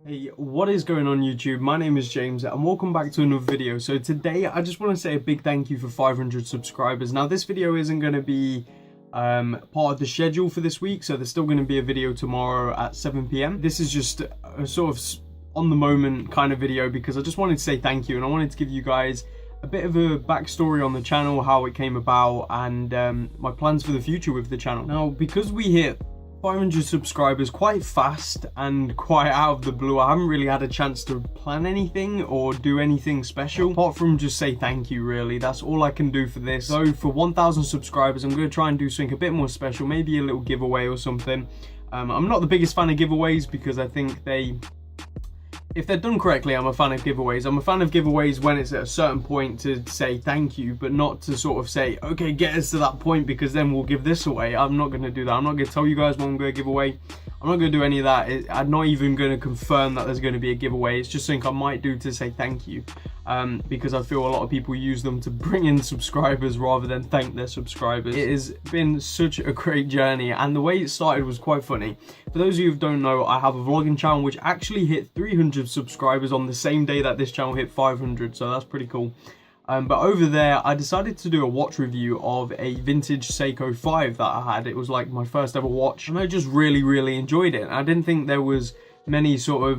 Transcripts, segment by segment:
Hey, what is going on YouTube? My name is James and welcome back to another video. So today I just want to say a big thank you for 500 subscribers. Now this video isn't going to be part of the schedule for this week, so there's still going to be a video tomorrow at 7 PM. This is just a sort of on the moment kind of video because I just wanted to say thank you and I wanted to give you guys a bit of a backstory on the channel, how it came about, and my plans for the future with the channel. Now, because we hit 500 subscribers quite fast and quite out of the blue, I haven't really had a chance to plan anything or do anything special apart from just say thank you. Really, that's all I can do for this. So for 1,000 subscribers, I'm going to try and do something a bit more special, maybe a little giveaway or something. I'm not the biggest fan of giveaways because I think if they're done correctly, I'm a fan of giveaways. I'm a fan of giveaways when it's at a certain point to say thank you, but not to sort of say, okay, get us to that point because then we'll give this away. I'm not going to do that. I'm not going to tell you guys what I'm going to give away. I'm not going to do any of that. I'm not even going to confirm that there's going to be a giveaway. It's just something I might do to say thank you, because I feel a lot of people use them to bring in subscribers rather than thank their subscribers. It has been such a great journey, and the way it started was quite funny. For those of you who don't know, I have a vlogging channel which actually hit 300 subscribers on the same day that this channel hit 500, so that's pretty cool. But over there, I decided to do a watch review of a vintage Seiko 5 that I had. It was like my first ever watch, and I just really enjoyed it. I didn't think there was many sort of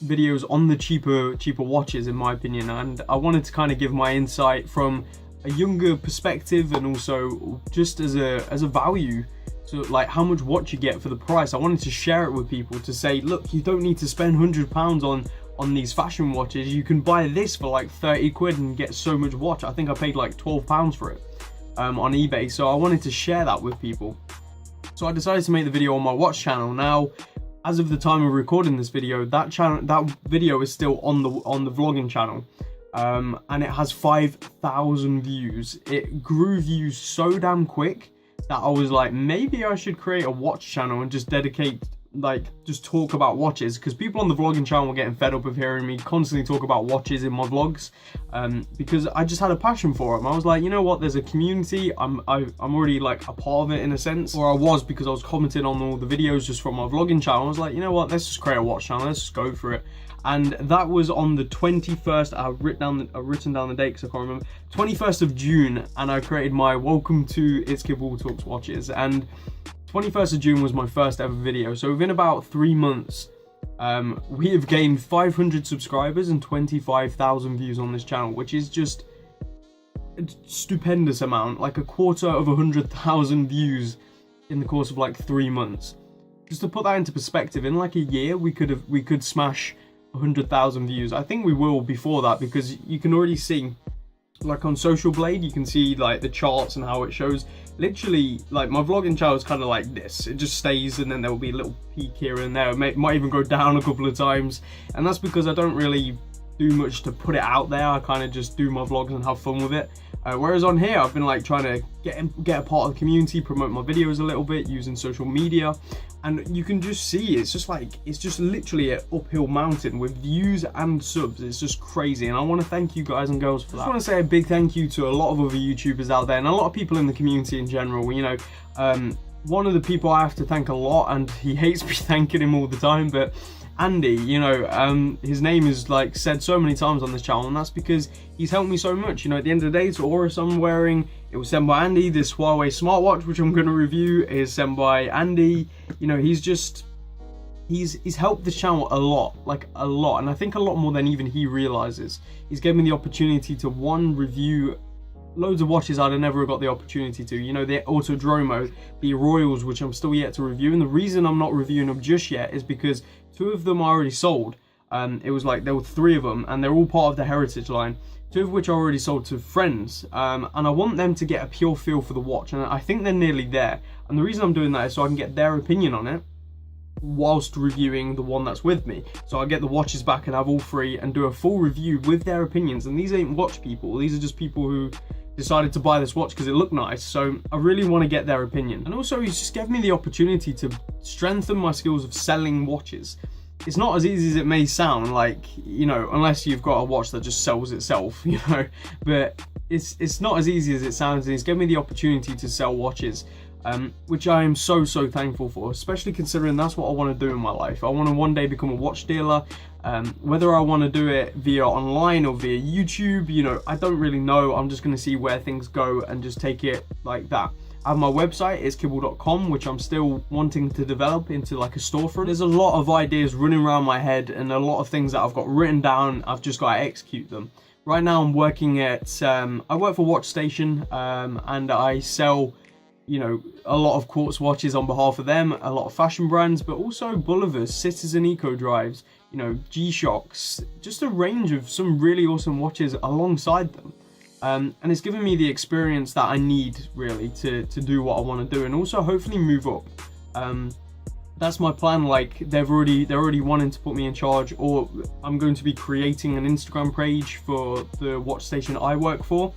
videos on the cheaper watches, in my opinion, and I wanted to kind of give my insight from a younger perspective and also just as a value. So like how much watch you get for the price. I wanted to share it with people to say, look, you don't need to spend £100 on these fashion watches. You can buy this for like 30 quid and get so much watch. I think I paid like £12 for it on eBay. So I wanted to share that with people. So I decided to make the video on my watch channel. Now, as of the time of recording this video, that video is still on the vlogging channel. And it has 5,000 views. It grew views so damn quick that I was like, maybe I should create a watch channel and just just talk about watches, because people on the vlogging channel were getting fed up of hearing me constantly talk about watches in my vlogs, because I just had a passion for them. I was like, you know what, there's a community, I'm already like a part of it in a sense, or I was, because I was commenting on all the videos just from my vlogging channel. I was like, you know what, let's just create a watch channel, let's just go for it. And that was on the 21st, I've written down the date because I can't remember, 21st of June, and I created my Welcome to It's Kid Wall Talks watches, and 21st of June was my first ever video. So within about 3 months, we have gained 500 subscribers and 25,000 views on this channel, which is just a stupendous amount, like 250,000 views in the course of like 3 months. Just to put that into perspective, in like a year, we could smash 100,000 views. I think we will before that, because you can already see, like on Social Blade, you can see like the charts and how it shows. Literally, like my vlogging channel is kind of like this. It just stays, and then there will be a little peak here and there. It might even go down a couple of times, and that's because I don't really do much to put it out there. I kind of just do my vlogs and have fun with it. Whereas on here, I've been like trying to get a part of the community, promote my videos a little bit using social media, and you can just see it's just literally an uphill mountain with views and subs. It's just crazy, and I want to thank you guys and girls for that. I want to say a big thank you to a lot of other YouTubers out there and a lot of people in the community in general. You know, one of the people I have to thank a lot, and he hates me thanking him all the time, but Andy, you know, his name is like said so many times on this channel, and that's because he's helped me so much. You know, at the end of the day, it's Aurus I'm wearing. It was sent by Andy. This Huawei smartwatch, which I'm going to review, is sent by Andy. You know, he's helped this channel a lot, like a lot, and I think a lot more than even he realizes. He's given me the opportunity to review loads of watches I'd have never got the opportunity to. You know, the Autodromo, the Royals, which I'm still yet to review, and the reason I'm not reviewing them just yet is because 2 of them I already sold. It was like there were 3 of them, and they're all part of the Heritage line, 2 of which I already sold to friends, and I want them to get a pure feel for the watch, and I think they're nearly there. And the reason I'm doing that is so I can get their opinion on it whilst reviewing the one that's with me. So I get the watches back and have all 3 and do a full review with their opinions. And these ain't watch people, these are just people who decided to buy this watch because it looked nice. So I really want to get their opinion. And also, he's just given me the opportunity to strengthen my skills of selling watches. It's not as easy as it may sound, like, you know, unless you've got a watch that just sells itself, you know, but it's not as easy as it sounds. And he's given me the opportunity to sell watches which I am so thankful for, especially considering that's what I want to do in my life. I want to one day become a watch dealer. Whether I want to do it via online or via YouTube, you know, I don't really know. I'm just going to see where things go and just take it like that. I have my website, it's kibble.com, which I'm still wanting to develop into like a storefront. There's a lot of ideas running around my head and a lot of things that I've got written down. I've just got to execute them. Right now I'm working at, I work for Watch Station, and I sell, you know, a lot of quartz watches on behalf of them, a lot of fashion brands, but also Bullivers, Citizen Eco Drives, you know, G-Shocks, just a range of some really awesome watches alongside them. And it's given me the experience that I need really to do what I want to do, and also hopefully move up. That's my plan. Like they're already wanting to put me in charge, or I'm going to be creating an Instagram page for the watch station I work for,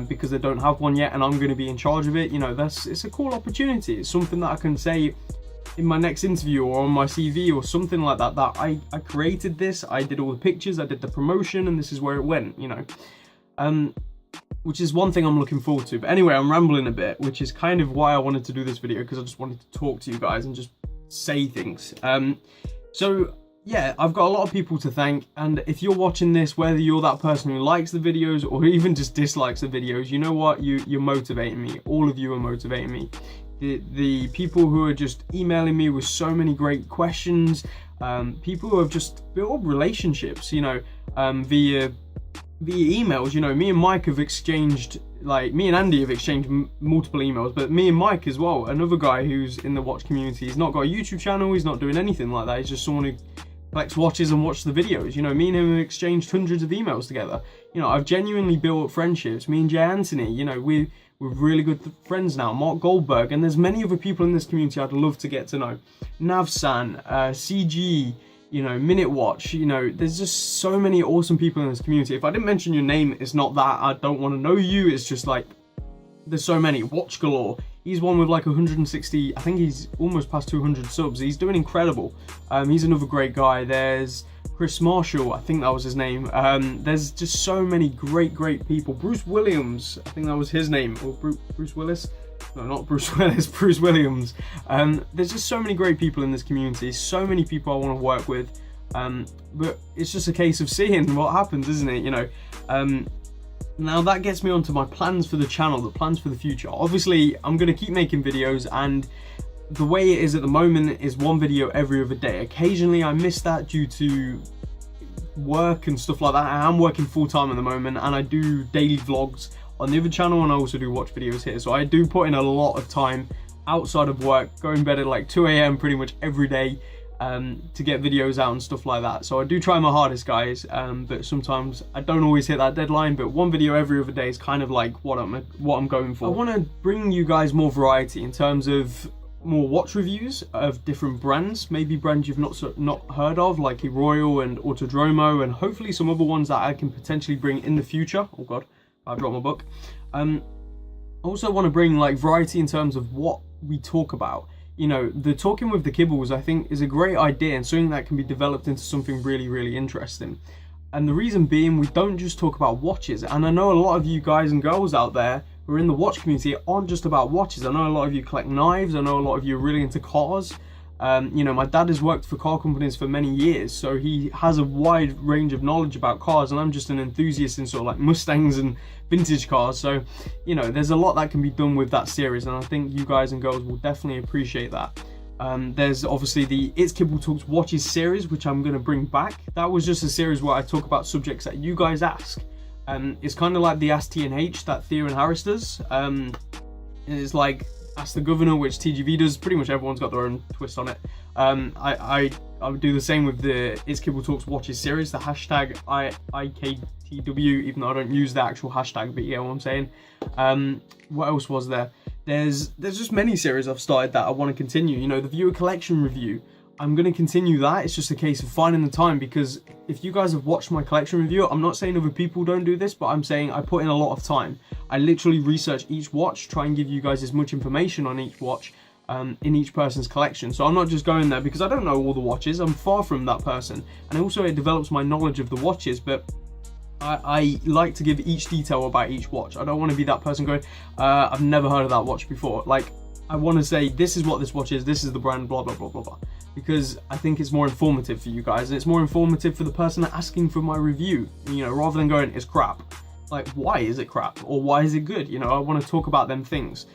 because they don't have one yet, and I'm going to be in charge of it. You know, it's a cool opportunity. It's something that I can say in my next interview or on my CV or something like that, that I created this, I did all the pictures, I did the promotion, and this is where it went, you know. Which is one thing I'm looking forward to. But anyway, I'm rambling a bit, which is kind of why I wanted to do this video, because I just wanted to talk to you guys and just say things. So yeah, I've got a lot of people to thank, and if you're watching this, whether you're that person who likes the videos or even just dislikes the videos, you know what, you're motivating me. All of you are motivating me. The people who are just emailing me with so many great questions, people who have just built up relationships, you know, via emails. You know, me and Mike have exchanged, like me and Andy have exchanged multiple emails, but me and Mike as well, another guy who's in the watch community. He's not got a YouTube channel, he's not doing anything like that, he's just someone who collects watches and watches the videos. You know, me and him have exchanged hundreds of emails together. You know, I've genuinely built up friendships. Me and Jay Anthony, you know, we're really good friends now. Mark Goldberg, and there's many other people in this community I'd love to get to know. Navsan, CG, you know, Minute Watch, you know, there's just so many awesome people in this community. If I didn't mention your name, it's not that I don't want to know you, it's just like, there's so many. Watch Galore, he's one with like 160, I think he's almost past 200 subs. He's doing incredible. He's another great guy. There's Chris Marshall, I think that was his name. There's just so many great people. Bruce Williams, I think that was his name, or Bruce Willis. No, not Bruce Willis, Bruce Williams. There's just so many great people in this community, so many people I want to work with, but it's just a case of seeing what happens, isn't it, you know? Now that gets me onto my plans for the channel, the plans for the future. Obviously, I'm going to keep making videos, and the way it is at the moment is one video every other day. Occasionally I miss that due to work and stuff like that. I am working full-time at the moment, and I do daily vlogs on the other channel, and I also do watch videos here. So I do put in a lot of time outside of work, going to bed at like 2 AM pretty much every day, to get videos out and stuff like that. So I do try my hardest, guys, but sometimes I don't always hit that deadline. But one video every other day is kind of like what I'm going for. I want to bring you guys more variety in terms of more watch reviews of different brands, maybe brands you've not heard of, like Royal and Autodromo, and hopefully some other ones that I can potentially bring in the future. Oh god, I dropped my book. I also want to bring like variety in terms of what we talk about. You know, the Talking with the Kibbles, I think, is a great idea and something that can be developed into something really interesting. And the reason being, we don't just talk about watches. And I know a lot of you guys and girls out there who are in the watch community aren't just about watches. I know a lot of you collect knives. I know a lot of you are really into cars. You know, my dad has worked for car companies for many years, so he has a wide range of knowledge about cars, and I'm just an enthusiast in sort of like Mustangs and vintage cars. So, you know, there's a lot that can be done with that series, and I think you guys and girls will definitely appreciate that. There's obviously the It's Kibble Talks Watches series, which I'm going to bring back. That was just a series where I talk about subjects that you guys ask. It's kind of like the Ask T&H that Theo and Harris does. It's like Ask the Governor, which TGV does. Pretty much everyone's got their own twist on it. I would do the same with the It's Kibble Talks Watches series, the hashtag IKTW, even though I don't use the actual hashtag, but you get what I'm saying. What else was there? There's just many series I've started that I want to continue. You know, the viewer collection review, I'm going to continue that. It's just a case of finding the time, because if you guys have watched my collection review, I'm not saying other people don't do this, but I'm saying I put in a lot of time. I literally research each watch, try and give you guys as much information on each watch in each person's collection. So I'm not just going there because I don't know all the watches. I'm far from that person. And also it develops my knowledge of the watches, but I like to give each detail about each watch. I don't want to be that person going, I've never heard of that watch before. Like, I want to say this is what this watch is, this is the brand, blah blah blah blah blah, because I think it's more informative for you guys, and it's more informative for the person asking for my review, you know, rather than going it's crap. Like, why is it crap, or why is it good? You know, I want to talk about them things.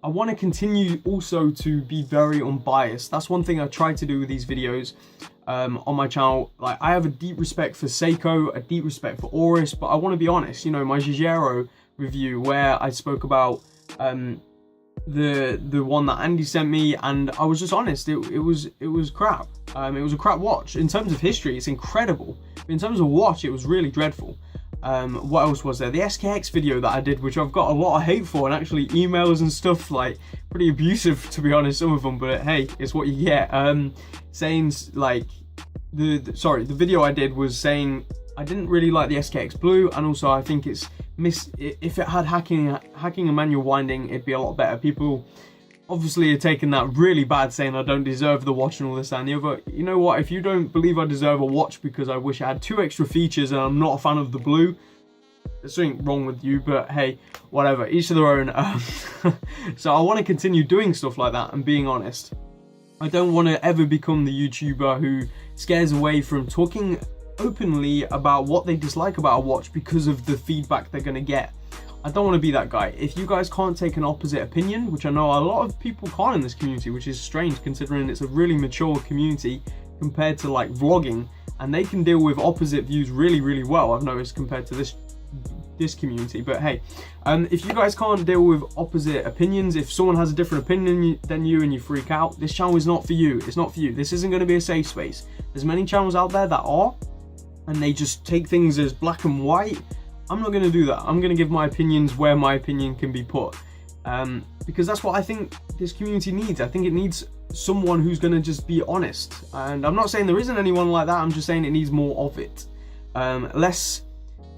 I want to continue also to be very unbiased. That's one thing I try to do with these videos on my channel. Like, I have a deep respect for Seiko, a deep respect for Oris, but I want to be honest. You know, my Giugiaro review where I spoke about the one that Andy sent me, and I was just honest. It was crap. It was a crap watch. In terms of history, it's incredible. But in terms of watch, it was really dreadful. What else was there? The SKX video that I did, which I've got a lot of hate for, and actually emails and stuff, like pretty abusive to be honest, some of them, but hey, it's what you get. Saying like the video I did was saying I didn't really like the SKX Blue, and also I think it's if it had hacking and manual winding, it'd be a lot better. People obviously are taking that really bad, saying I don't deserve the watch and all this and the other. You know what, if you don't believe I deserve a watch because I wish I had 2 extra features and I'm not a fan of the blue, there's something wrong with you. But hey, whatever, each to their own. So I want to continue doing stuff like that and being honest. I don't want to ever become the YouTuber who scares away from talking openly about what they dislike about a watch because of the feedback they're going to get. I don't want to be that guy. If you guys can't take an opposite opinion, which I know a lot of people can't in this community, which is strange considering it's a really mature community compared to like vlogging, and they can deal with opposite views really, really well, I've noticed, compared to this community. But hey, if you guys can't deal with opposite opinions, if someone has a different opinion than you and you freak out, this channel is not for you. It's not for you. This isn't going to be a safe space. There's many channels out there that are, and they just take things as black and white. I'm not going to do that. I'm going to give my opinions where my opinion can be put, because that's what I think this community needs. I think it needs someone who's going to just be honest, and I'm not saying there isn't anyone like that. I'm just saying it needs more of it. Less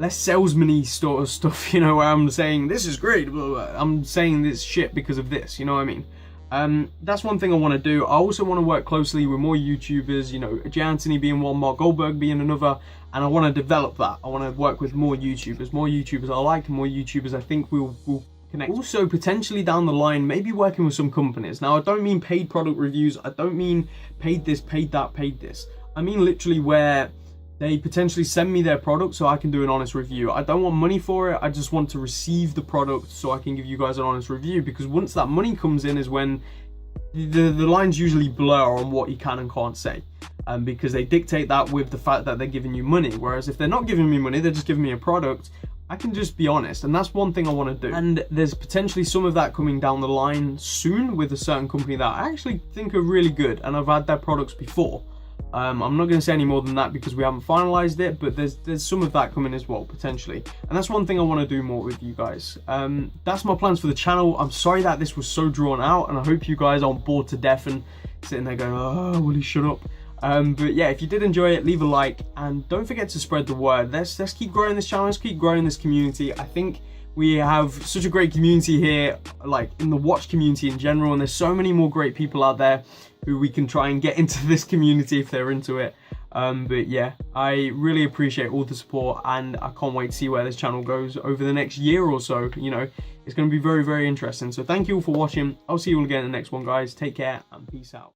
salesman-y sort of stuff, you know, where I'm saying this is great, blah, blah, blah. I'm saying this shit because of this, you know what I mean? That's one thing I want to do. I also want to work closely with more YouTubers, you know, Jay Anthony being one, Mark Goldberg being another, and I want to develop that. I want to work with more YouTubers I like, and more YouTubers I think will connect. Also, potentially down the line, maybe working with some companies. Now, I don't mean paid product reviews. I don't mean paid this, paid that, paid this. I mean literally where they potentially send me their product so I can do an honest review. I don't want money for it. I just want to receive the product so I can give you guys an honest review, because once that money comes in is when the lines usually blur on what you can and can't say, because they dictate that with the fact that they're giving you money. Whereas if they're not giving me money, they're just giving me a product, I can just be honest, and that's one thing I want to do. And there's potentially some of that coming down the line soon with a certain company that I actually think are really good, and I've had their products before. I'm not going to say any more than that because we haven't finalized it, but there's some of that coming as well, potentially. And that's one thing I want to do more with you guys. That's my plans for the channel. I'm sorry that this was so drawn out, and I hope you guys aren't bored to death and sitting there going, oh, will he shut up? But yeah, if you did enjoy it, leave a like, and don't forget to spread the word. Let's keep growing this channel, let's keep growing this community. I think we have such a great community here, like in the watch community in general, and there's so many more great people out there who we can try and get into this community if they're into it. But yeah, I really appreciate all the support, and I can't wait to see where this channel goes over the next year or so. You know, it's going to be very, very interesting. So thank you all for watching. I'll see you all again in the next one, guys. Take care and peace out.